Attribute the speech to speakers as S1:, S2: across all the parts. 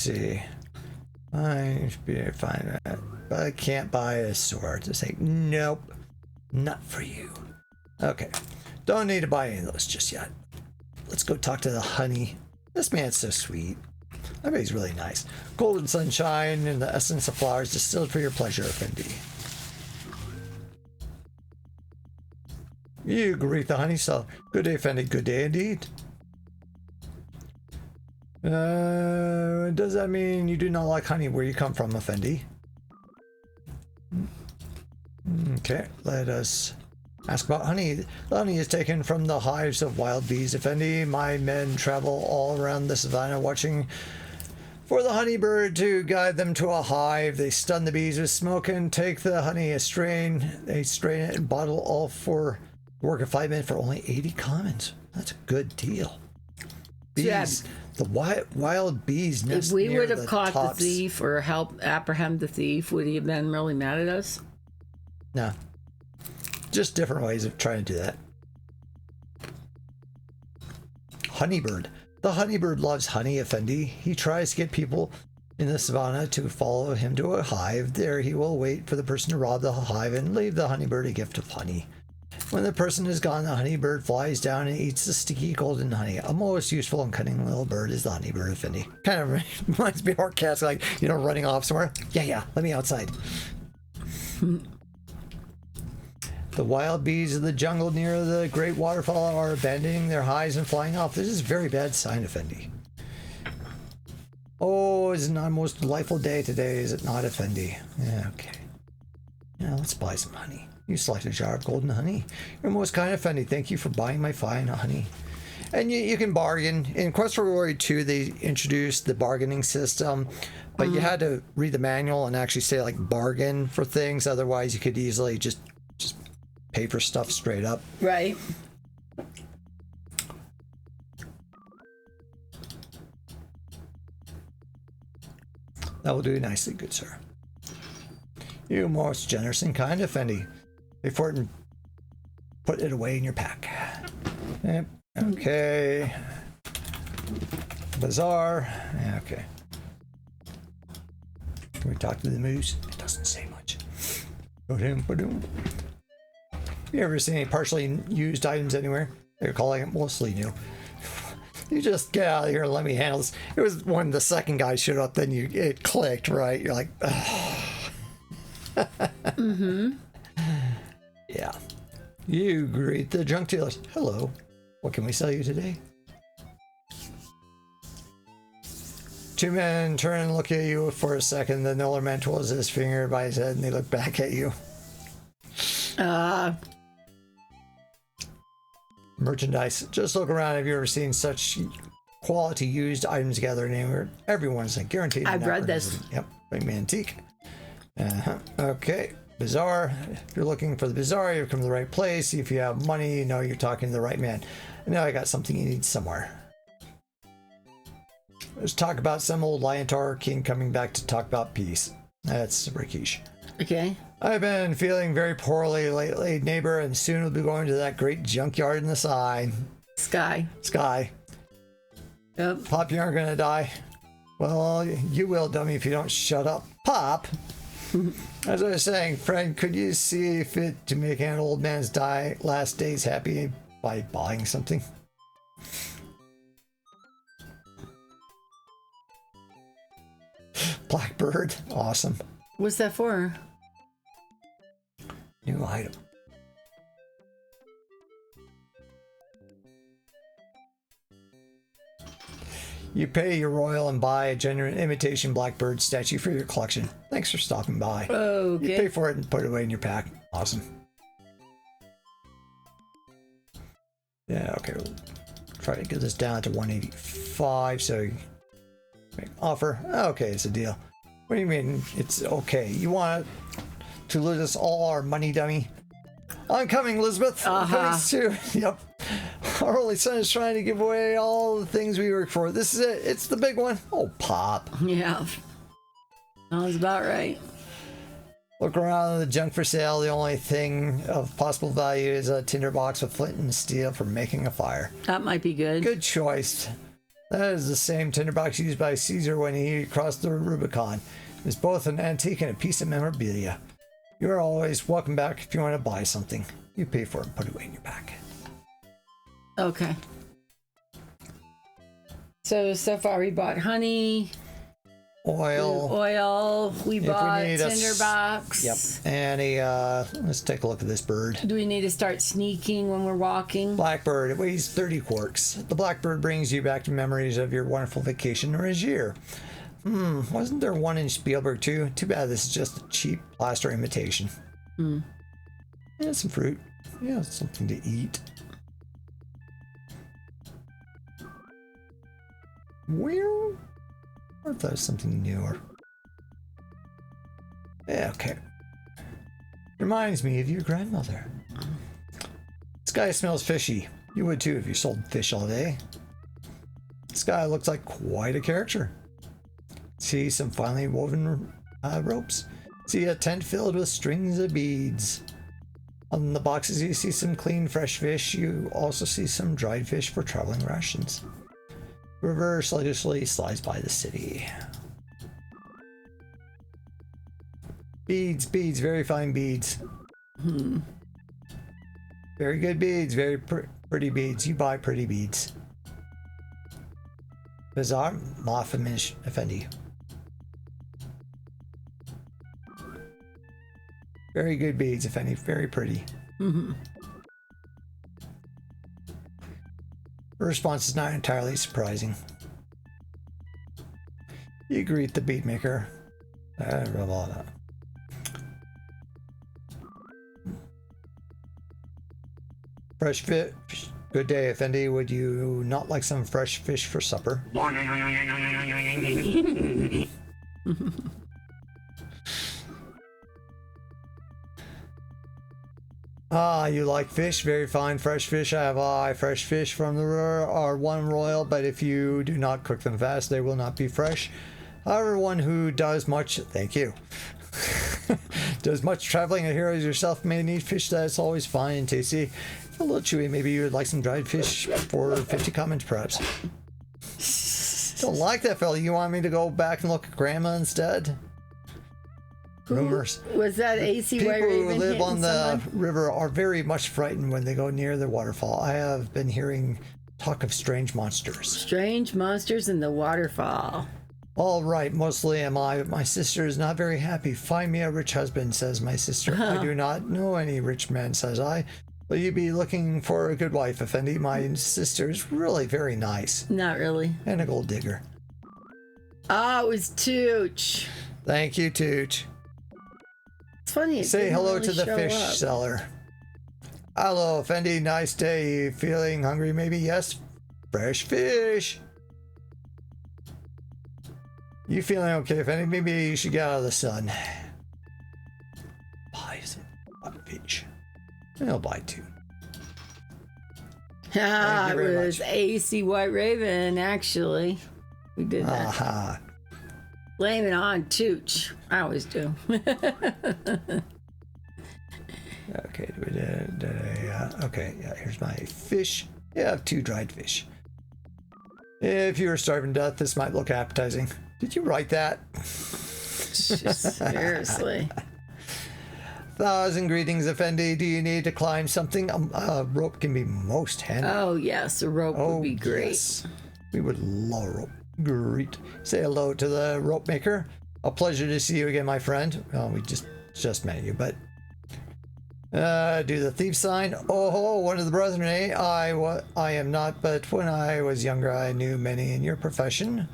S1: see. I should be fine, but I can't buy a sword. Just say, nope, not for you. Okay, don't need to buy any of those just yet. Let's go talk to the honey. This man's so sweet. I bet he's really nice. Golden sunshine and the essence of flowers distilled for your pleasure, Effendi. You greet the honey cell. Good day, Effendi. Good day indeed. Does that mean you do not like honey where you come from, Effendi? Okay, let us ask about honey. The honey is taken from the hives of wild bees, Effendi. My men travel all around the savannah watching for the honeybird to guide them to a hive. They stun the bees with smoke and take the honey, they strain it and bottle all for work of 5 minutes for only 80 commons. That's a good deal. Bees, yeah. The wild bees nest.
S2: If we
S1: near
S2: would have
S1: the
S2: caught
S1: tops.
S2: the thief or helped apprehend the thief, would he have been really mad at us?
S1: No. Just different ways of trying to do that. Honeybird. The honeybird loves honey, Effendi. He tries to get people in the savannah to follow him to a hive. There he will wait for the person to rob the hive and leave the honeybird a gift of honey. When the person is gone, the honeybird flies down and eats the sticky golden honey. A most useful and cunning little bird is the honeybird, Effendi. Kind of reminds me of our cats, like, you know, running off somewhere. Yeah, let me outside. The wild bees of the jungle near the great waterfall are abandoning their hives and flying off. This is a very bad sign, Effendi. Oh, it's not a most delightful day today, is it not, Effendi? Yeah, okay. Yeah, let's buy some honey. You select a jar of golden honey. You're most kind, Effendi. Thank you for buying my fine honey. And you can bargain. In Quest for Glory 2, they introduced the bargaining system, but you had to read the manual and actually say, like, bargain for things. Otherwise, you could easily just pay for stuff straight up.
S2: Right.
S1: That will do nicely, good sir. You most generous and kind, Effendi. Pay for it and put it away in your pack. Yep. Okay. Bazaar. Okay. Can we talk to the moose? It doesn't say much. Ba-doom. You ever seen any partially used items anywhere? They're calling it mostly new. You just get out of here and let me handle this. It was when the second guy showed up, then it clicked, right? You're like, Yeah. You greet the junk dealers. Hello. What can we sell you today? Two men turn and look at you for a second. The older man twirls his finger by his head and they look back at you. Merchandise. Just look around. Have you ever seen such quality used items gathered anywhere? Everyone's guaranteed.
S2: I've read this.
S1: Yep. Bring me antique. Okay. Bazaar. If you're looking for the bazaar, you've come to the right place. If you have money, you know you're talking to the right man. And now I got something you need somewhere. Let's talk about some old liontaur king coming back to talk about peace. That's Rakesh.
S2: Okay.
S1: I've been feeling very poorly lately, neighbor, and soon we'll be going to that great junkyard in the side.
S2: Sky.
S1: Yep. Pop, you aren't gonna die. Well, you will, dummy, if you don't shut up. Pop! As I was saying, friend, could you see fit to make an old man's last days happy by buying something? Blackbird. Awesome.
S2: What's that for?
S1: New item. You pay your royal and buy a genuine imitation blackbird statue for your collection. Thanks for stopping by.
S2: Okay.
S1: You pay for it and put it away in your pack. Awesome. Yeah, okay. We'll try to get this down to 185, so make offer. Okay, it's a deal. What do you mean it's okay? You want to lose us all our money, dummy? I'm coming, Elizabeth. I'm coming too. Yep. Our only son is trying to give away all the things we work for. This is it. It's the big one. Oh, Pop.
S2: Yeah. Sounds about right.
S1: Look around the junk for sale. The only thing of possible value is a tinderbox with flint and steel for making a fire.
S2: That might be good.
S1: Good choice. That is the same tinderbox used by Caesar when he crossed the Rubicon. It's both an antique and a piece of memorabilia. You are always welcome back if you want to buy something. You pay for it and put it away in your bag.
S2: Okay. So far we bought honey,
S1: Oil.
S2: we
S1: If
S2: bought
S1: we need a
S2: tinderbox.
S1: Yep. And a, let's take a look at this bird.
S2: Do we need to start sneaking when we're walking?
S1: Blackbird. It weighs 30 quarks. The blackbird brings you back to memories of your wonderful vacation or his year. Wasn't there one in Spielberg too? Too bad this is just a cheap plaster imitation. Yeah, some fruit. Yeah, something to eat. Where? I thought it was something newer. Yeah, okay. Reminds me of your grandmother. This guy smells fishy. You would too if you sold fish all day. This guy looks like quite a character. See some finely woven ropes. See a tent filled with strings of beads. On the boxes you see some clean fresh fish. You also see some dried fish for traveling rations. River sluggishly slides by the city. Beads, very fine beads. Very good beads, very pretty beads. You buy pretty beads. Bazaar, Mafamish Effendi. Very good beads, Effendi. Very pretty. Her response is not entirely surprising. You greet the bead maker. Fresh fish. Good day, Effendi. Would you not like some fresh fish for supper? Ah, you like fish? Very fine fresh fish. I have fresh fish from the river are one royal, but if you do not cook them fast, they will not be fresh. However, one who does much, thank you, does much traveling and here as yourself may need fish that's always fine and tasty. A little chewy. Maybe you would like some dried fish for 50 comments, perhaps. Don't like that fella. You want me to go back and look at Grandma instead? Rumors.
S2: Was that AC White Raven?
S1: People who live on the river are very much frightened when they go near the waterfall. I have been hearing talk of strange monsters.
S2: Strange monsters in the waterfall.
S1: All right, mostly am I, but my sister is not very happy. Find me a rich husband, says my sister. I do not know any rich man, says I. Will you be looking for a good wife, Effendi? My sister is really very nice.
S2: Not really.
S1: And a gold digger.
S2: Ah, it was Tooch.
S1: Thank you, Tooch.
S2: It's funny.
S1: Say hello
S2: really
S1: to the fish
S2: up.
S1: seller. Hello, Effendi. Nice day. You feeling hungry, maybe? Yes. Fresh fish. You feeling okay, Effendi? Maybe you should get out of the sun. Buy some fish. I'll buy two.
S2: Ah, it was AC White Raven, actually. We did that.
S1: Aha.
S2: Blame it on Tooch. I always do.
S1: Okay, okay, yeah, here's my fish. Yeah, I have two dried fish. If you were starving to death, this might look appetizing. Did you write that?
S2: Seriously.
S1: 1,000 greetings, Effendi. Do you need to climb something? A rope can be most handy.
S2: Oh, yes, a rope would be great.
S1: Yes. We would love a rope. Great. Say hello to the rope maker. A pleasure to see you again, my friend. Well, we just met you, but... do the thief sign. Oh, one of the brethren, eh? I am not, but when I was younger, I knew many in your profession.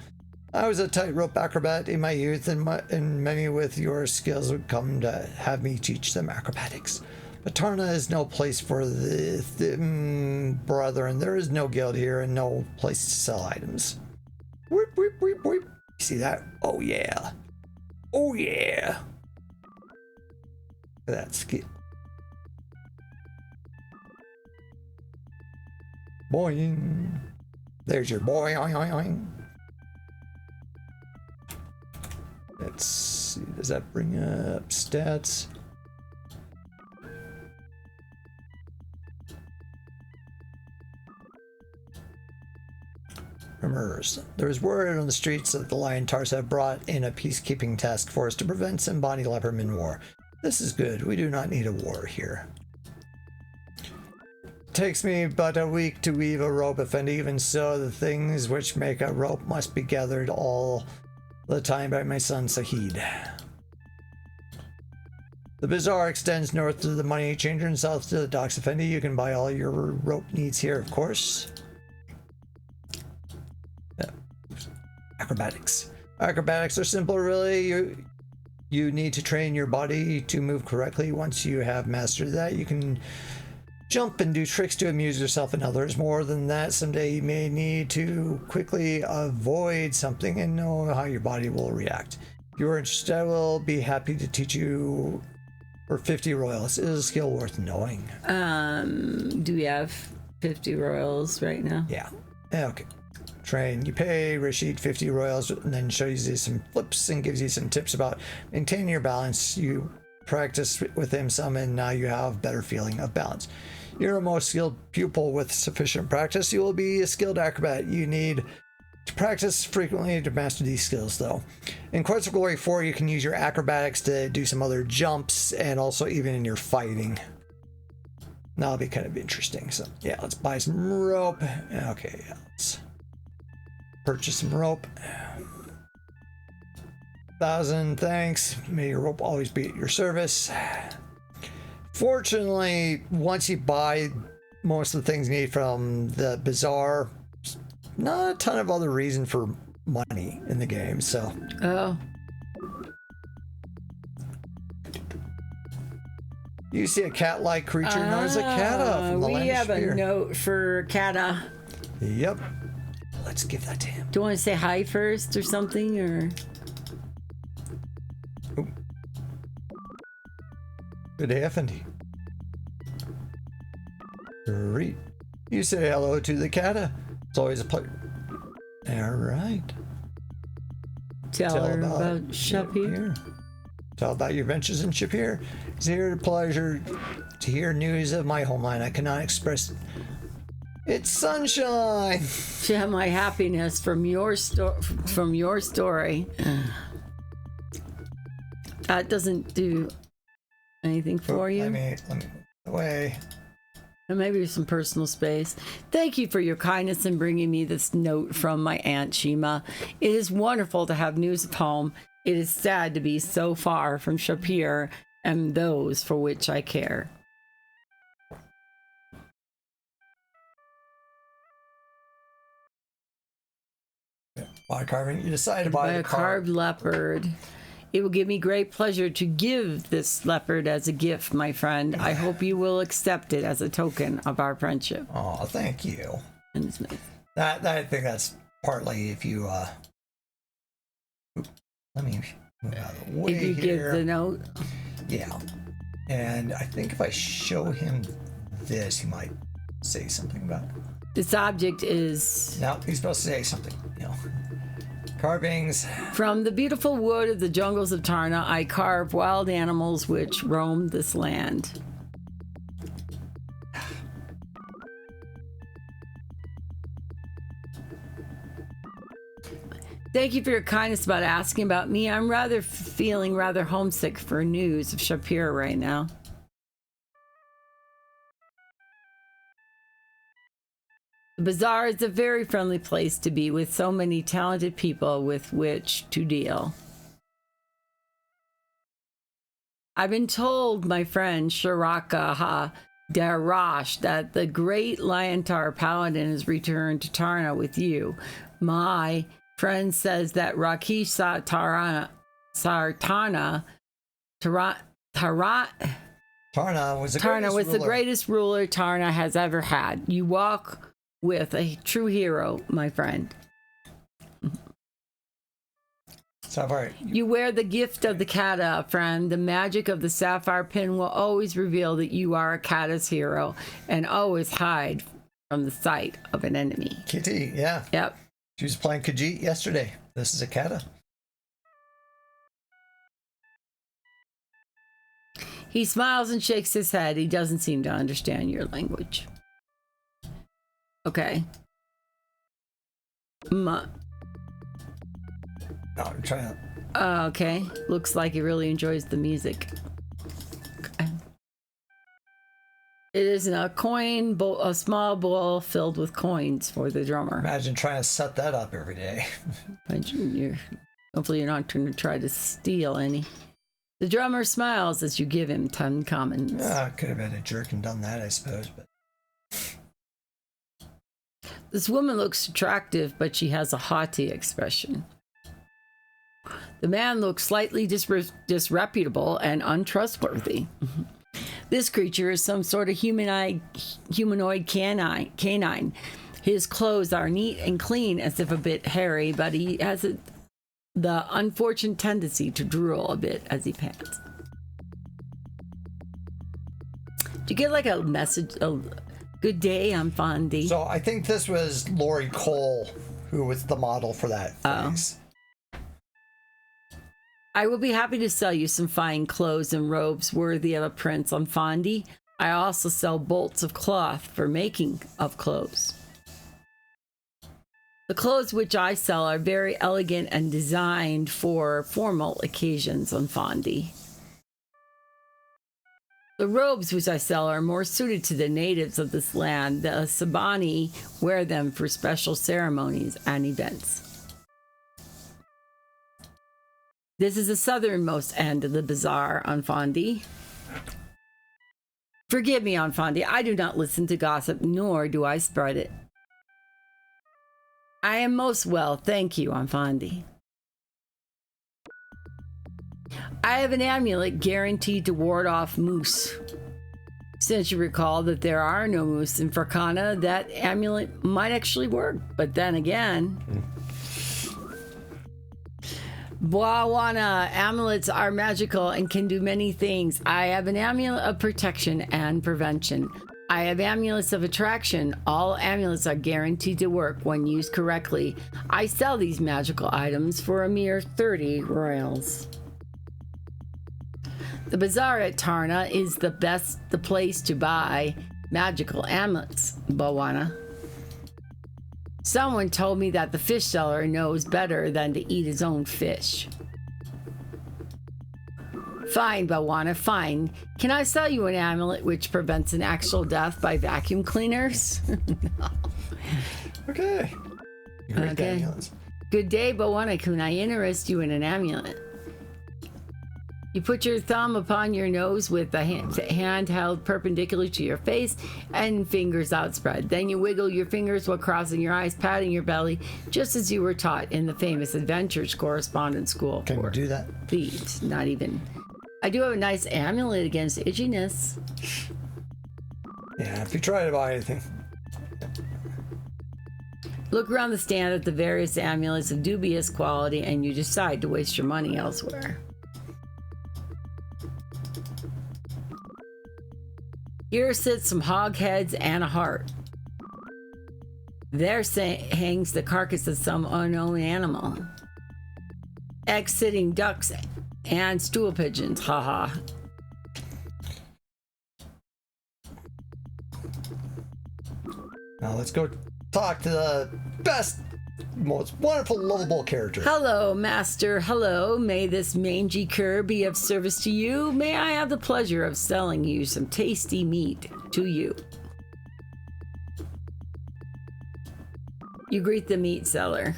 S1: I was a tightrope acrobat in my youth, and many with your skills would come to have me teach them acrobatics. But Tarna is no place for the brethren. There is no guild here and no place to sell items. Whip, whip, whip, whip. You see that? Oh, yeah. Oh, yeah. Look at that skill. Boing. There's your boing. Let's see, does that bring up stats? farmers. There's word on the streets that the liontaurs have brought in a peacekeeping task force to prevent some body leopardman war. This is good. We do not need a war here. Takes me but a week to weave a rope, and even so, the things which make a rope must be gathered all the time by my son Sahid. The bazaar extends north to the money changer and south to the docks. Effendi, you can buy all your rope needs here, of course. Acrobatics. Acrobatics are simple, really. You need to train your body to move correctly. Once you have mastered that, you can jump and do tricks to amuse yourself and others. More than that, someday you may need to quickly avoid something and know how your body will react. If you are interested, I will be happy to teach you for 50 royals. It is a skill worth knowing.
S2: Do we have 50 royals right now?
S1: Yeah. Okay. Train. You pay Rashid 50 royals and then shows you some flips and gives you some tips about maintaining your balance. You practice with him some and now you have better feeling of balance. You're a most skilled pupil with sufficient practice. You will be a skilled acrobat. You need to practice frequently to master these skills, though. In Quest of Glory 4, you can use your acrobatics to do some other jumps and also even in your fighting. That'll be kind of interesting. So, yeah, let's buy some rope. Okay, yeah, let's purchase some rope. 1,000, thanks. May your rope always be at your service. Fortunately, once you buy most of the things you need from the bazaar, not a ton of other reason for money in the game, so.
S2: Oh.
S1: You see a cat-like creature known as a Kata from the land
S2: we
S1: of
S2: have
S1: Spear.
S2: a note for Kata.
S1: Yep. Let's give that to him.
S2: Do you want to say hi first or something, or?
S1: Oh. Good day, Effendi. Great. You say hello to the Kata. It's always a pleasure. All right.
S2: Tell her about Shapir.
S1: Tell about your adventures in Shapir. It's here a pleasure to hear news of my homeland. I cannot express its sunshine.
S2: Share my happiness from your story. That doesn't do anything for you.
S1: Let me away.
S2: And maybe some personal space. Thank you for your kindness in bringing me this note from my Aunt Shima. It is wonderful to have news of home. It is sad to be so far from Shapir and those for which I care.
S1: By carving, you decide to buy
S2: a carved leopard. It will give me great pleasure to give this leopard as a gift, my friend. I hope you will accept it as a token of our friendship.
S1: Oh, thank you.
S2: And it's nice.
S1: That I think that's partly if you let me move out of the way
S2: if you
S1: here.
S2: give the note.
S1: Yeah. And I think if I show him this, he might say something about it.
S2: This object is...
S1: No, he's supposed to say something, you know. Carvings.
S2: From the beautiful wood of the jungles of Tarna, I carve wild animals which roam this land. Thank you for your kindness about asking about me. I'm feeling rather homesick for news of Shapir right now. The bazaar is a very friendly place to be with so many talented people with which to deal. I've been told, my friend Shiraka Darash, that the great Liontar Paladin has returned to Tarna with you. My friend says that Rakesh
S1: Tarna was
S2: the greatest ruler Tarna has ever had. You walk with a true hero, my friend.
S1: Sapphire.
S2: You wear the gift of the Kata, friend. The magic of the sapphire pin will always reveal that you are a Kata's hero and always hide from the sight of an enemy.
S1: Kitty, yeah.
S2: Yep.
S1: She was playing Khajiit yesterday. This is a Kata.
S2: He smiles and shakes his head. He doesn't seem to understand your language. Okay. Ma-
S1: No, I'm trying to.
S2: okay. Looks like he really enjoys the music. It is a coin bowl, a small bowl filled with coins for the drummer.
S1: Imagine trying to set that up every day.
S2: Hopefully you're not going to try to steal any. The drummer smiles as you give him 10 commons.
S1: Could have been a jerk and done that, I suppose. But
S2: this woman looks attractive, but she has a haughty expression. The man looks slightly disreputable and untrustworthy. This creature is some sort of humanoid canine. His clothes are neat and clean, as if a bit hairy, but he has the unfortunate tendency to drool a bit as he pants. Do you get like a message? Good day, I'm Fondy.
S1: so I think this was Lori Cole who was the model for that phrase.
S2: I will be happy to sell you some fine clothes and robes worthy of a prince on Fondy. I also sell bolts of cloth for making of clothes. The clothes which I sell are very elegant and designed for formal occasions on Fondy. The robes which I sell are more suited to the natives of this land. The Sabani wear them for special ceremonies and events. This is the southernmost end of the bazaar on Fondy. Forgive me, on Fondy, I do not listen to gossip, nor do I spread it. I am most well, thank you, on Fondy. I have an amulet guaranteed to ward off moose. Since you recall that there are no moose in Farkana, that amulet might actually work. But then again... Bwawana amulets are magical and can do many things. I have an amulet of protection and prevention. I have amulets of attraction. All amulets are guaranteed to work when used correctly. I sell these magical items for a mere 30 royals. The bazaar at Tarna is the place to buy magical amulets, Bwawana. Someone told me that the fish seller knows better than to eat his own fish. Fine, Bwawana, fine. Can I sell you an amulet which prevents an actual death by vacuum cleaners? No.
S1: Okay.
S2: Okay. Good day, Bwawana. Can I interest you in an amulet? You put your thumb upon your nose with the hand held perpendicular to your face and fingers outspread. Then you wiggle your fingers while crossing your eyes, patting your belly, just as you were taught in the famous Adventures Correspondence School.
S1: Can you do that?
S2: Please, not even. I do have a nice amulet against itchiness.
S1: Yeah, if you try to buy anything.
S2: Look around the stand at the various amulets of dubious quality and you decide to waste your money elsewhere. Here sits some hog heads and a heart. There hangs the carcass of some unknown animal. Egg-sitting ducks and stool pigeons, haha.
S1: Now let's go talk to the best, most wonderful, lovable character.
S2: Hello, master. Hello. May this mangy cur be of service to you. May I have the pleasure of selling you some tasty meat to you. You greet the meat seller.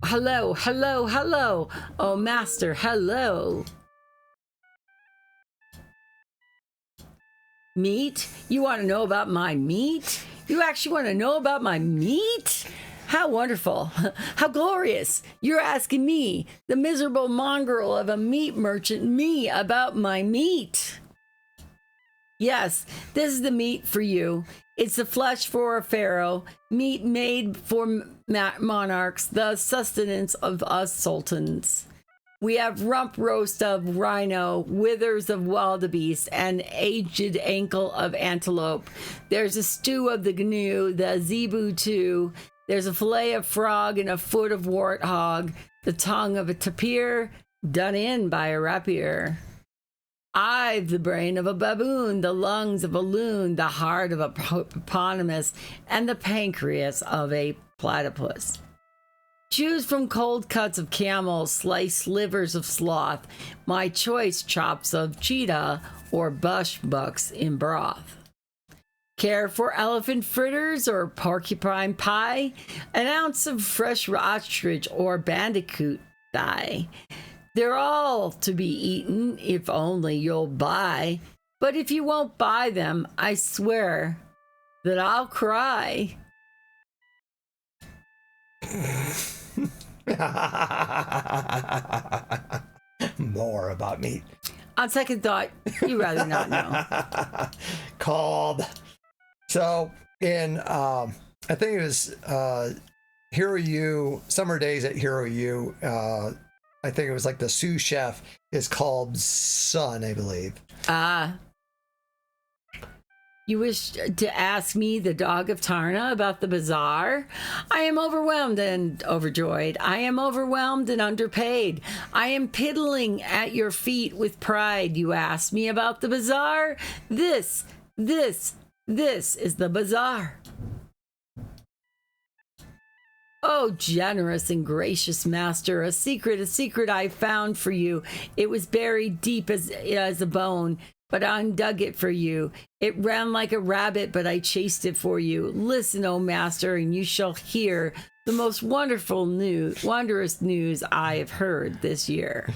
S2: Hello, hello, hello. Oh, master, hello. Meat? You want to know about my meat? You actually want to know about my meat? How wonderful. How glorious. You're asking me, the miserable mongrel of a meat merchant, me about my meat. Yes, this is the meat for you. It's the flesh for a pharaoh, meat made for monarchs, the sustenance of us sultans. We have rump roast of rhino, withers of wildebeest, and aged ankle of antelope. There's a stew of the gnu, the zebu too. There's a fillet of frog and a foot of warthog, the tongue of a tapir, done in by a rapier. I've the brain of a baboon, the lungs of a loon, the heart of a hippopotamus, and the pancreas of a platypus. Choose from cold cuts of camel, sliced livers of sloth, my choice chops of cheetah, or bush bucks in broth. Care for elephant fritters or porcupine pie? An ounce of fresh ostrich or bandicoot thigh. They're all to be eaten if only you'll buy. But if you won't buy them, I swear that I'll cry.
S1: More about meat.
S2: On second thought, you'd rather not know.
S1: Called. So in I think it was Hero U, Summer Days at Hero U. I think it was like the sous chef is called Sun, I believe.
S2: You wish to ask me, the dog of Tarna, about the bazaar? I am overwhelmed and overjoyed. I am overwhelmed and underpaid. I am piddling at your feet with pride. You ask me about the bazaar? This is the bazaar. Oh, generous and gracious master, a secret I found for you. It was buried deep as a bone, but I undug it for you. It ran like a rabbit, but I chased it for you. Listen, O master, and you shall hear the most wondrous news I have heard this year.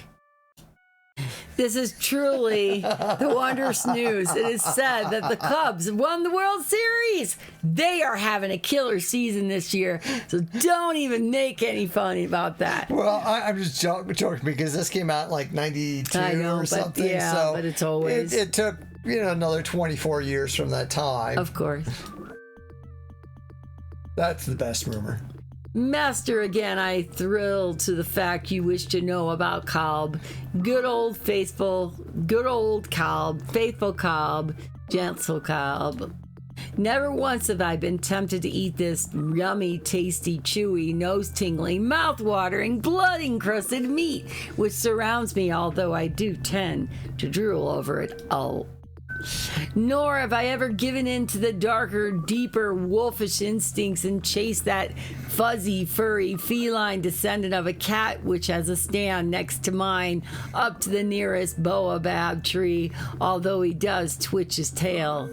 S2: This is truly the wondrous news. It is said that the Cubs won the World Series. They are having a killer season this year, so don't even make any fun about that.
S1: Well, I'm just joking because this came out like 92 or something.
S2: Yeah,
S1: so
S2: but it's always...
S1: It took, another 24 years from that time.
S2: Of course.
S1: That's the best rumor.
S2: Master, again, I thrill to the fact you wish to know about Cobb. Good old Cobb, faithful Cobb, gentle Cobb. Never once have I been tempted to eat this yummy, tasty, chewy, nose-tingling, mouth-watering, blood-encrusted meat which surrounds me, although I do tend to drool over it all. Nor have I ever given in to the darker, deeper, wolfish instincts and chased that fuzzy, furry, feline descendant of a cat which has a stand next to mine up to the nearest baobab tree, although he does twitch his tail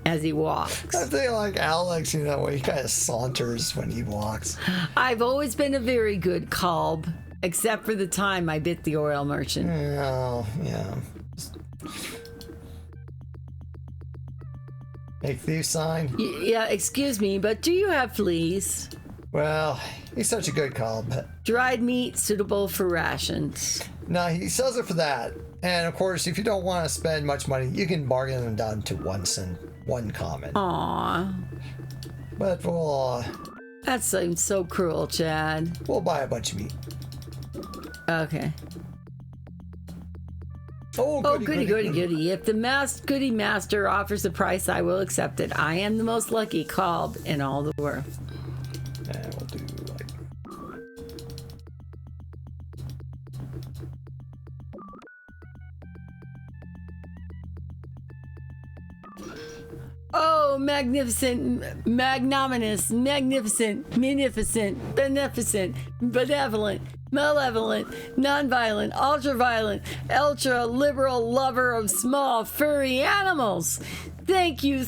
S2: as he walks.
S1: I think like Alex, he kind of saunters when he walks.
S2: I've always been a very good Kalb, except for the time I bit the oil merchant.
S1: Oh, yeah. Make thief sign?
S2: Yeah, excuse me, but do you have fleas?
S1: Well, he's such a good call, but...
S2: Dried meat suitable for rations.
S1: No, he sells it for that. And of course, if you don't want to spend much money, you can bargain them down to 1 cent, 1 common.
S2: Aww.
S1: But we'll...
S2: That seems so cruel, Chad.
S1: We'll buy a bunch of meat.
S2: Okay.
S1: Oh, goody.
S2: If the goody master offers a price, I will accept it. I am the most lucky Kalb in all the world.
S1: And we'll do like...
S2: Oh, magnificent, magnanimous, magnificent, munificent, beneficent, benevolent, malevolent, nonviolent, ultraviolent, ultra-liberal lover of small, furry animals. Thank you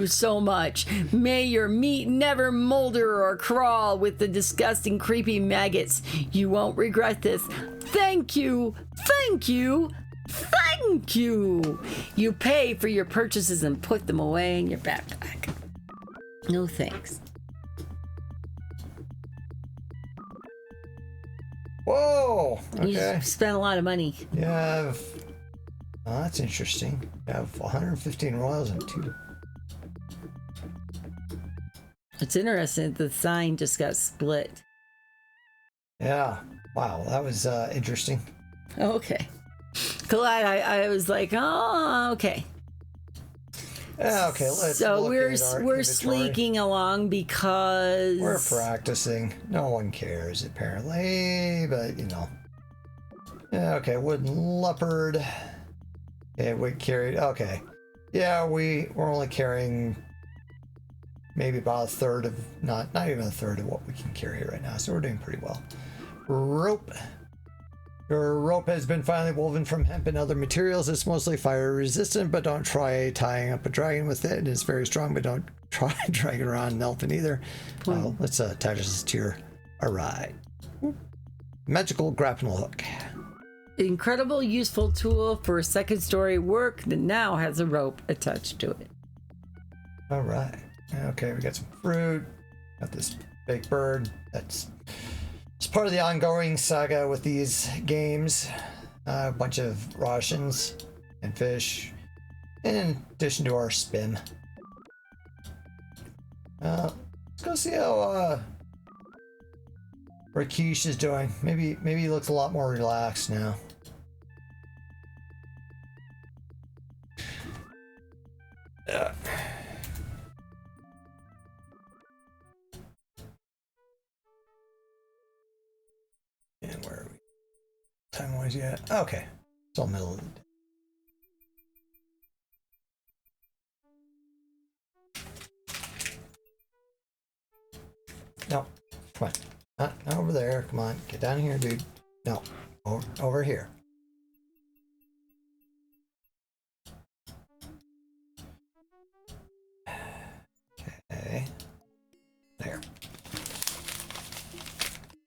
S2: so much. May your meat never molder or crawl with the disgusting, creepy maggots. You won't regret this. Thank you. You pay for your purchases and put them away in your backpack. No thanks.
S1: Whoa! Okay.
S2: You spent a lot of money.
S1: You have... Oh, that's interesting. You have 115 royals and 2...
S2: It's interesting the sign just got split.
S1: Yeah. Wow, that was interesting.
S2: Okay. Glad I was like, oh, okay.
S1: Yeah, okay, let's
S2: so
S1: look
S2: we're
S1: at our
S2: we're
S1: inventory.
S2: sleeking along because
S1: We're practicing. No one cares, apparently, but, Yeah, okay, wooden leopard. Okay, we carried... Okay. Yeah, we're only carrying maybe about a third of, not even a third of what we can carry right now. So we're doing pretty well. Rope. Your rope has been finely woven from hemp and other materials. It's mostly fire resistant, but don't try tying up a dragon with it. It's very strong, but don't try dragging around an elephant either. Let's attach this to your ride. Magical grappling hook.
S2: Incredible useful tool for second story work that now has a rope attached to it.
S1: All right. Okay, we got some fruit. Got this big bird. It's part of the ongoing saga with these games. A bunch of rations and fish, in addition to our spin. Let's go see how Rakesh is doing. Maybe he looks a lot more relaxed now. And where are we? Time-wise yet? Okay. It's all middle of the day. No. Come on. Not over there. Come on. Get down here, dude. No. Over here. Okay. There.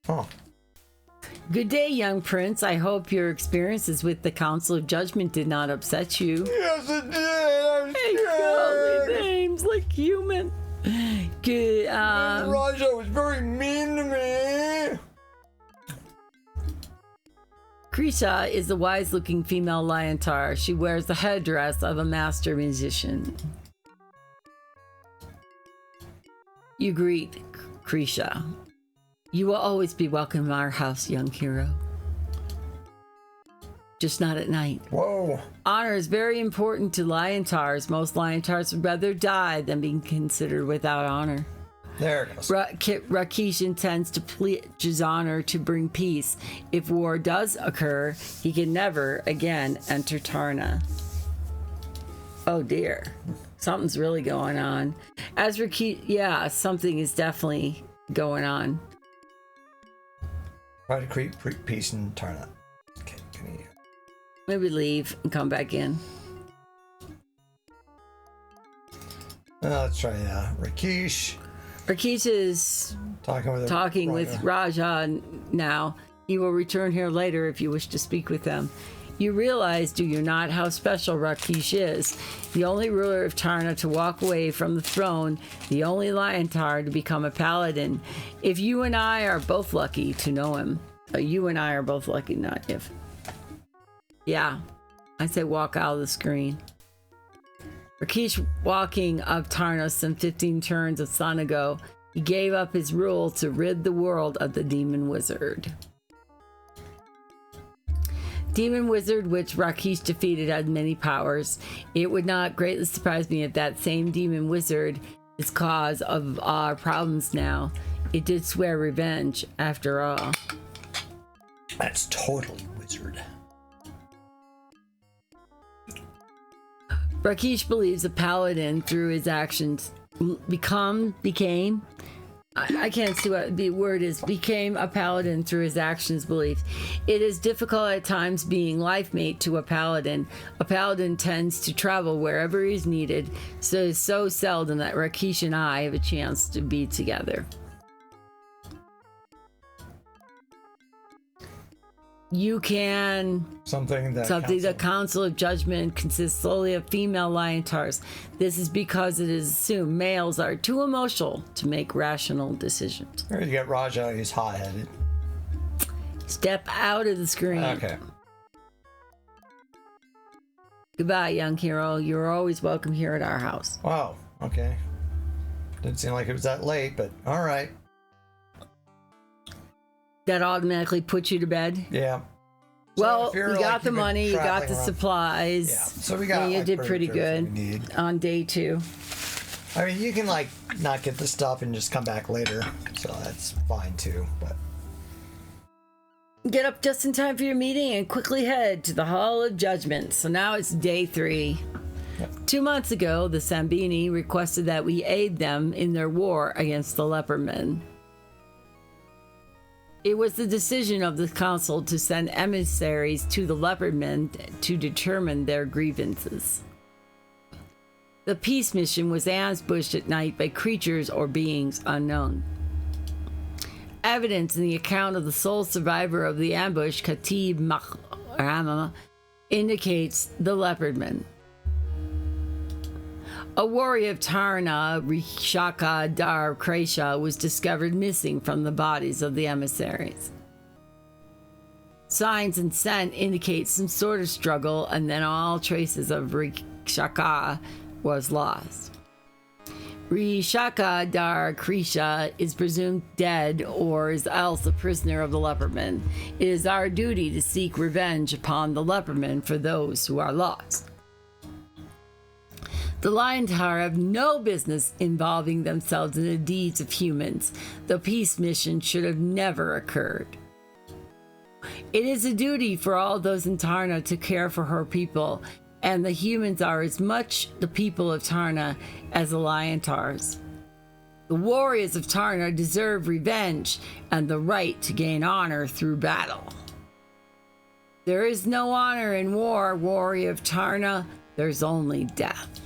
S1: Oh.
S2: Good day, young prince. I hope your experiences with the Council of Judgment did not upset you.
S1: Yes, it did. I'm
S2: Hey,
S1: scared.
S2: golly, names like human. Good.
S1: Raja was very mean to me.
S2: Krisha is a wise-looking female liontar. She wears the headdress of a master musician. You greet Krisha. You will always be welcome in our house, young hero. Just not at night.
S1: Whoa.
S2: Honor is very important to liontars. Most liontars would rather die than be considered without honor.
S1: There it goes.
S2: Rakesh intends to pledge his honor to bring peace. If war does occur, he can never again enter Tarna. Oh dear. Something's really going on. As Rakesh, yeah, something is definitely going on.
S1: Try to create peace in Tarna. Okay, can you...
S2: Maybe leave and come back in.
S1: Let's try Rakesh.
S2: Rakesh is talking with Raja now. He will return here later if you wish to speak with them. You realize, do you not, how special Rakesh is? The only ruler of Tarna to walk away from the throne, the only liontar to become a paladin. If you and I are both lucky to know him. You and I are both lucky, not if. Yeah, I say walk out of the screen. Rakesh walking of Tarna some 15 turns of sun ago. He gave up his rule to rid the world of the demon wizard. Demon wizard, which Rakesh defeated, had many powers. It would not greatly surprise me if that same demon wizard is cause of our problems now. It did swear revenge, after all.
S1: That's totally wizard.
S2: Rakesh believes a paladin through his actions became I can't see what the word is. Became a paladin through his actions belief. It is difficult at times being life mate to a paladin. A paladin tends to travel wherever he's needed, so it's so seldom that Rakesh and I have a chance to be together. You can... The Council of Judgment consists solely of female liontars. This is because it is assumed males are too emotional to make rational decisions.
S1: Or you get Raja, he's hot-headed.
S2: Step out of the screen.
S1: Okay.
S2: Goodbye, young hero. You're always welcome here at our house.
S1: Wow, okay. Didn't seem like it was that late, but all right.
S2: That automatically puts you to bed?
S1: Yeah.
S2: Well,
S1: So
S2: you
S1: like
S2: got the money, you got the
S1: around,
S2: supplies.
S1: Yeah. So we got.
S2: And you
S1: like,
S2: did pretty good on day 2.
S1: I mean, you can like not get the stuff and just come back later, so that's fine too. But
S2: get up just in time for your meeting and quickly head to the Hall of Judgment. So now it's day 3. 2 months ago, the Sambini requested that we aid them in their war against the lepermen. It was the decision of the council to send emissaries to the lepermen to determine their grievances. The peace mission was ambushed at night by creatures or beings unknown. Evidence in the account of the sole survivor of the ambush, Khatib Mahrama, indicates the leopardman. A warrior of Tarna, Rishaka Dar Kresha, was discovered missing from the bodies of the emissaries. Signs and scent indicate some sort of struggle, and then all traces of Rishaka was lost. Rishaka Dar Kresha is presumed dead or is else a prisoner of the lepermen. It is our duty to seek revenge upon the lepermen for those who are lost. The liontaurs have no business involving themselves in the deeds of humans. The peace mission should have never occurred. It is a duty for all those in Tarna to care for her people, and the humans are as much the people of Tarna as the liontaurs. The warriors of Tarna deserve revenge and the right to gain honor through battle. There is no honor in war, warrior of Tarna. There's only death.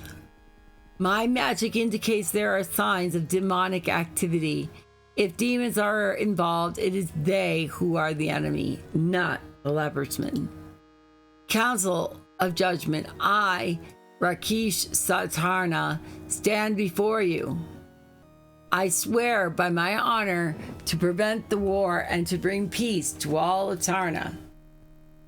S2: My magic indicates there are signs of demonic activity. If demons are involved, it is they who are the enemy, not the leopardmen. Council of Judgment, I, Rakesh Satarna, stand before you. I swear by my honor to prevent the war and to bring peace to all of Tarna.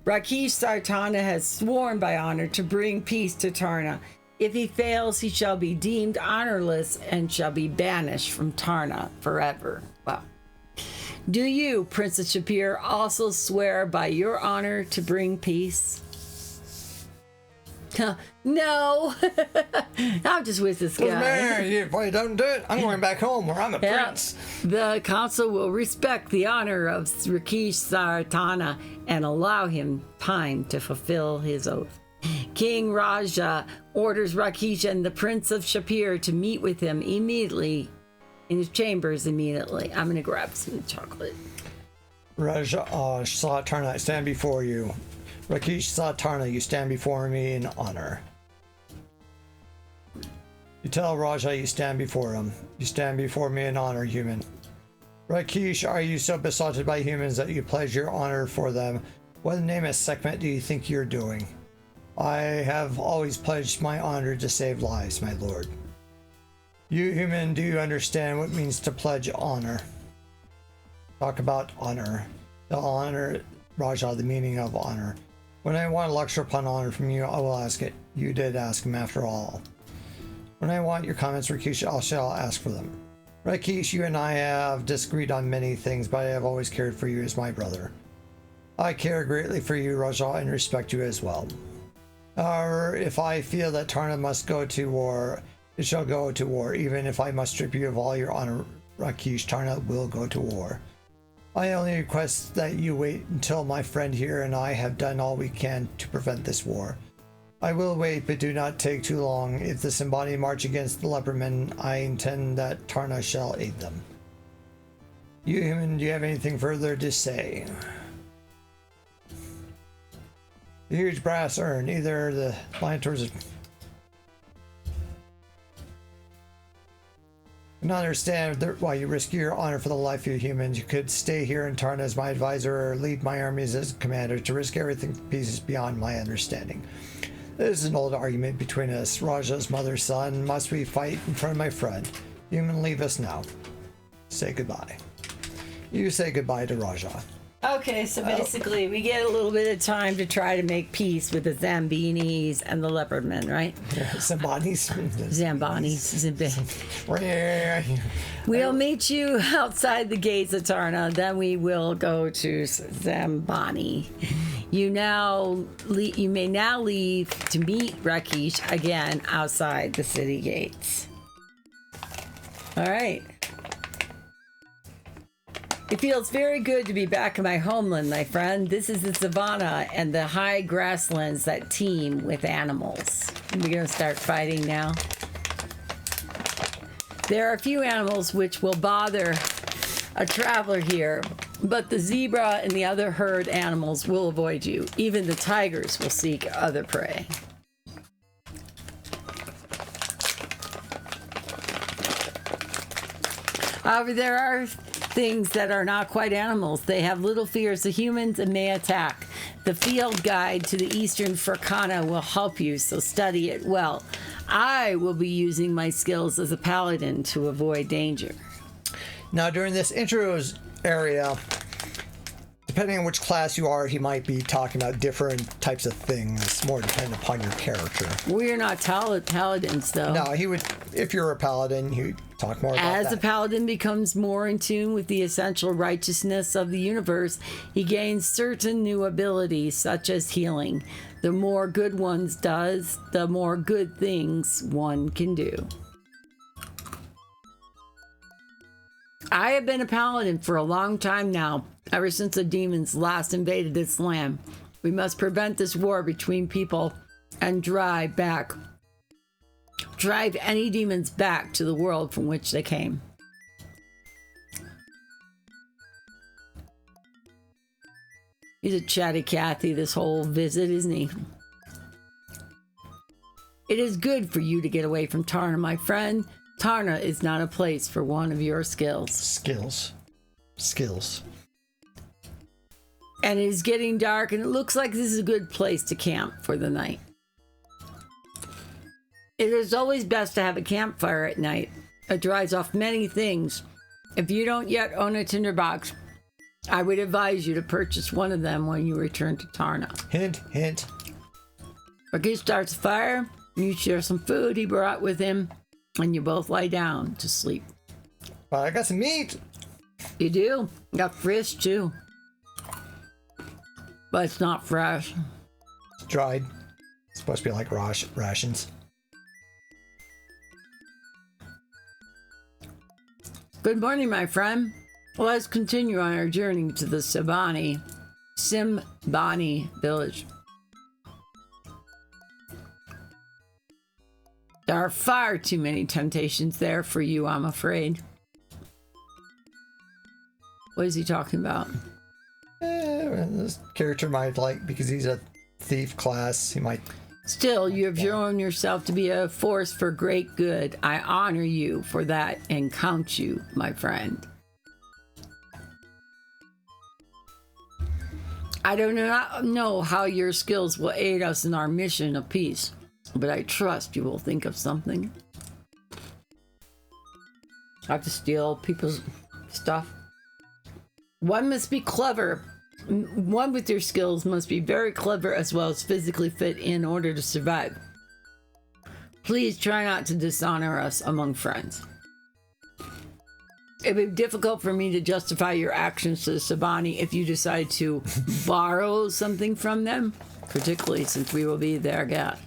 S2: Rakesh Satarna has sworn by honor to bring peace to Tarna. If he fails, he shall be deemed honorless and shall be banished from Tarna forever. Wow. Do you, Princess Shapir, also swear by your honor to bring peace? No. I'm just with this guy.
S1: Man, if I don't do it, I'm going back home where I'm a prince.
S2: The council will respect the honor of Rakesh Saratana and allow him time to fulfill his oath. King Raja orders Rakesh and the Prince of Shapir to meet with him immediately in his chambers immediately. I'm going to grab some chocolate.
S1: Raja Satarna, I stand before you. Rakesh Satarna, you stand before me in honor. You tell Raja you stand before him. You stand before me in honor, human. Rakesh, are you so besotted by humans that you pledge your honor for them? What in the name of Sekhmet do you think you're doing? I have always pledged my honor to save lives, my lord. You human, do you understand what it means to pledge honor? Talk about honor. The honor, Raja, the meaning of honor. When I want a lecture upon honor from you, I will ask it. You did ask him after all. When I want your comments, Rakesh, I shall ask for them. Rakesh, you and I have disagreed on many things, but I have always cared for you as my brother. I care greatly for you, Raja, and respect you as well. However, if I feel that Tarna must go to war, it shall go to war. Even if I must strip you of all your honor, Rakesh, Tarna will go to war. I only request that you wait until my friend here and I have done all we can to prevent this war. I will wait, but do not take too long. If the Simbani march against the lepermen, I intend that Tarna shall aid them. You human, do you have anything further to say? The huge brass urn, either the liontaurs I can understand why you risk your honor for the life of your humans. You could stay here in Tarna as my advisor or lead my armies as commander. To risk everything to pieces beyond my understanding. This is an old argument between us. Raja's mother's son. Must we fight in front of my friend? Human, leave us now. Say goodbye. You say goodbye to Raja.
S2: Okay, so basically we get a little bit of time to try to make peace with the Zambinis and the leopardmen, right?
S1: Zambanis.
S2: We'll meet you outside the gates of Tarna, then we will go to Zambani. You may now leave to meet Rakesh again outside the city gates. All right. It feels very good to be back in my homeland, my friend. This is the savannah and the high grasslands that teem with animals. and we're going to start fighting now. There are a few animals which will bother a traveler here, but the zebra and the other herd animals will avoid you. Even the tigers will seek other prey. However, there are things that are not quite animals. They have little fears of humans and may attack. The field guide to the Eastern Fracana will help you, so study it well. I will be using my skills as a paladin to avoid danger.
S1: Now, during this intros area, depending on which class you are, he might be talking about different types of things, more dependent upon your character.
S2: We're not paladins, though.
S1: No, he would, if you're a paladin, he would talk more about that.
S2: As a paladin becomes more in tune with the essential righteousness of the universe, he gains certain new abilities, such as healing. The more good one does, the more good things one can do. I have been a paladin for a long time now, ever since the demons last invaded this land. We must prevent this war between people and drive any demons back to the world from which they came. He's a chatty Cathy this whole visit, isn't he? It is good for you to get away from Tarna, my friend. Tarna is not a place for one of your skills.
S1: Skills.
S2: And it is getting dark, and it looks like this is a good place to camp for the night. It is always best to have a campfire at night. It dries off many things. If you don't yet own a tinderbox, I would advise you to purchase one of them when you return to Tarna.
S1: Hint, hint.
S2: Rakesh starts a fire, you share some food he brought with him, and you both lie down to sleep.
S1: Well, I got some meat.
S2: You do. Got fish too. But it's not fresh.
S1: It's dried. It's supposed to be like rations.
S2: Good morning, my friend. Let's continue on our journey to the Simbani village. There are far too many temptations there for you, I'm afraid. What is he talking about?
S1: This character might like, because he's a thief class, he might...
S2: Still, you have shown yourself to be a force for great good. I honor you for that and count you, my friend. I do not know how your skills will aid us in our mission of peace, but I trust you will think of something. I have to steal people's stuff. One must be clever. One with your skills must be very clever as well as physically fit in order to survive. Please try not to dishonor us among friends. It would be difficult for me to justify your actions to the Sabani if you decide to borrow something from them, particularly since we will be their guest.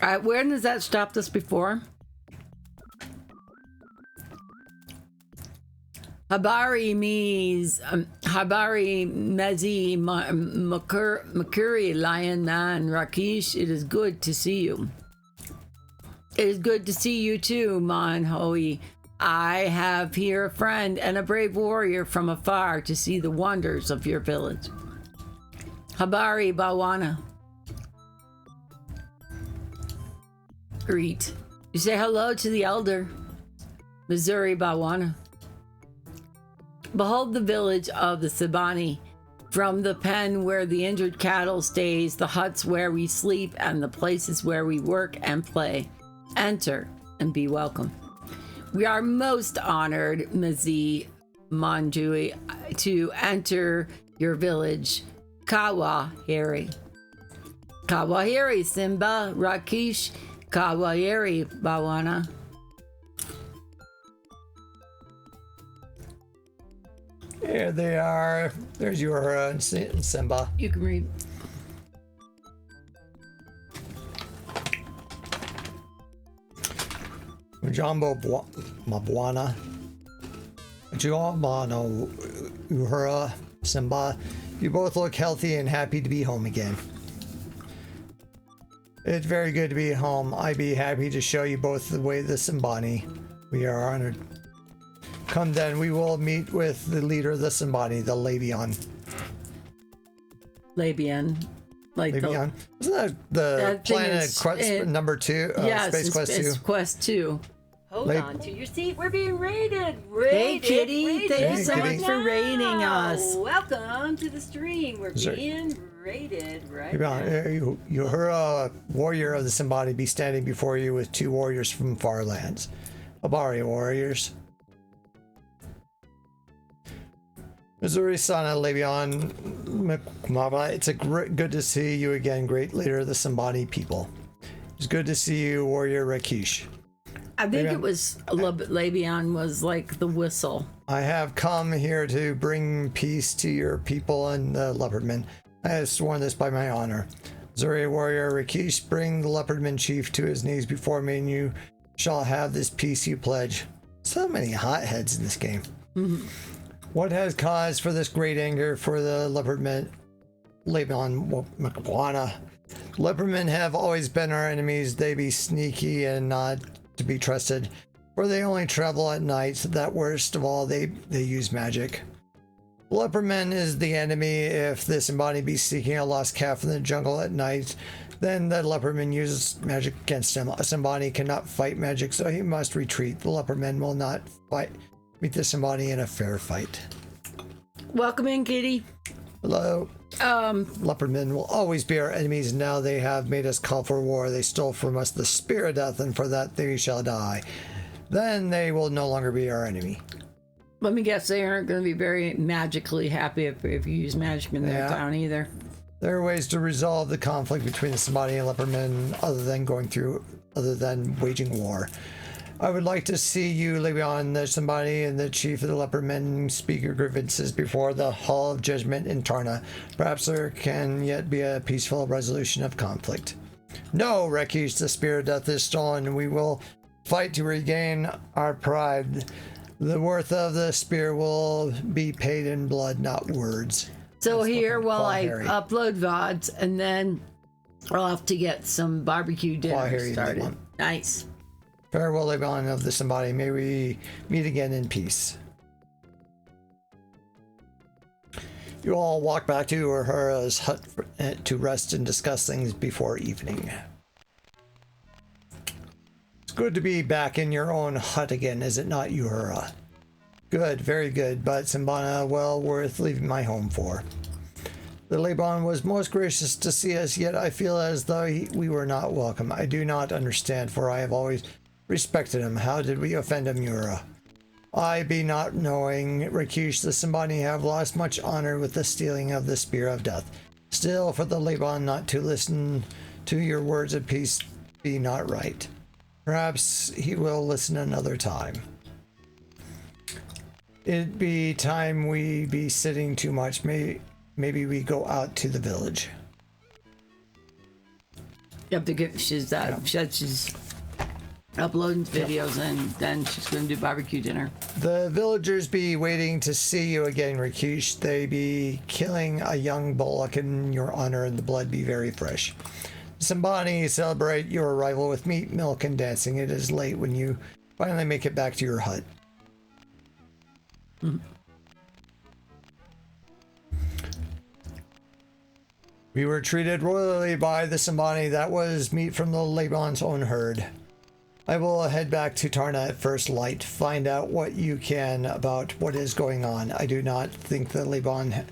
S2: Where has that stopped us before? Habari Mezi Makuri Lion Man Rakesh, it is good to see you. It is good to see you too, Man Hoi. I have here a friend and a brave warrior from afar to see the wonders of your village. Habari Bawana. Greet. You say hello to the elder. Missouri Bawana. Behold the village of the Sibani, from the pen where the injured cattle stays, the huts where we sleep, and the places where we work and play. Enter and be welcome. We are most honored, Mazi Manjui, to enter your village, Kawahiri. Kawahiri, Simba, Rakesh, Kawahiri, Bawana.
S1: Here they are. There's Uhura and Simba.
S2: You can read.
S1: Jumbo Mabwana. Juamano Uhura, Simba. You both look healthy and happy to be home again. It's very good to be at home. I'd be happy to show you both the way the Simbani. We are honored. Come then, we will meet with the leader of the Simbani, the Labion.
S2: Labian. Like
S1: Labion? Isn't that the planet quest number 2?
S2: Yes,
S1: Space Quest 2?
S2: It's Quest 2.
S3: Hold on to your seat. We're being raided.
S2: Hey, Kitty. Thank you so much for raiding us.
S3: Welcome to the stream. We're being raided right now.
S1: You heard a warrior of the Simbani be standing before you with 2 warriors from far lands. Abari warriors. Missouri-sana Labion Mkmaba, it's good to see you again, great leader of the Simbani people. It's good to see you, warrior Rakesh.
S2: I think it was Labion was like the whistle.
S1: I have come here to bring peace to your people and the Leopardmen. I have sworn this by my honor. Missouri warrior Rakesh, bring the Leopardman chief to his knees before me, and you shall have this peace you pledge. So many hotheads in this game. Mm-hmm. What has cause for this great anger for the Leopardmen? Labion Mkwana. Leopardmen have always been our enemies. They be sneaky and not to be trusted, for they only travel at night. That worst of all, they use magic. Leopardman is the enemy. If this Simbani be seeking a lost calf in the jungle at night, then the Leopardman uses magic against him. A Simbani cannot fight magic, so he must retreat. The Leopardman will not meet the Simbani in a fair fight.
S2: Welcome in, Kitty.
S1: Hello. Leopardmen will always be our enemies. Now they have made us call for war. They stole from us the spear of death, and for that they shall die. Then they will no longer be our enemy.
S2: Let me guess, they aren't going to be very magically happy if you use magic in their town either.
S1: There are ways to resolve the conflict between the Simbani and Leopardmen other than waging war. I would like to see you, Labion, the Simbani, and the chief of the Leopardmen speak your grievances before the Hall of Judgment in Tarna. Perhaps there can yet be a peaceful resolution of conflict. No, Rakesh, the spear of death is stolen, and we will fight to regain our pride. The worth of the spear will be paid in blood, not words.
S2: So here, while I upload VODs, and then I'll have to get some barbecue dinner started. Nice.
S1: Farewell, Labion of the Simbani. May we meet again in peace. You all walk back to Uhura's hut to rest and discuss things before evening. It's good to be back in your own hut again, is it not, Uhura? Good, very good, but Simbana well worth leaving my home for. The Labion was most gracious to see us, yet I feel as though we were not welcome. I do not understand, for I have always respected him. How did we offend him, Uhura? I be not knowing, Rakesh, the Simbani have lost much honor with the stealing of the Spear of Death. Still, for the Labion not to listen to your words of peace be not right. Perhaps he will listen another time. It be time we be sitting too much. Maybe we go out to the village.
S2: You have to get, she's uploading videos, and then she's going to do barbecue dinner.
S1: The villagers be waiting to see you again, Rakesh. They be killing a young bullock in your honor, and the blood be very fresh. Simbani celebrate your arrival with meat, milk, and dancing. It is late when you finally make it back to your hut. Mm-hmm. We were treated royally by the Simbani. That was meat from the Labion's own herd. I will head back to Tarna at first light, find out what you can about what is going on. I do not think that Labion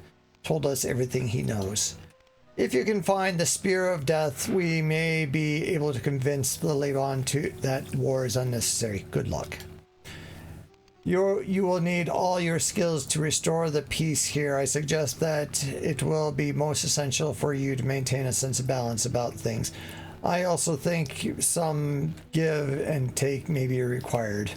S1: told us everything he knows. If you can find the Spear of Death, we may be able to convince the Labion that war is unnecessary. Good luck. You will need all your skills to restore the peace here. I suggest that it will be most essential for you to maintain a sense of balance about things. I also think some give and take may be required.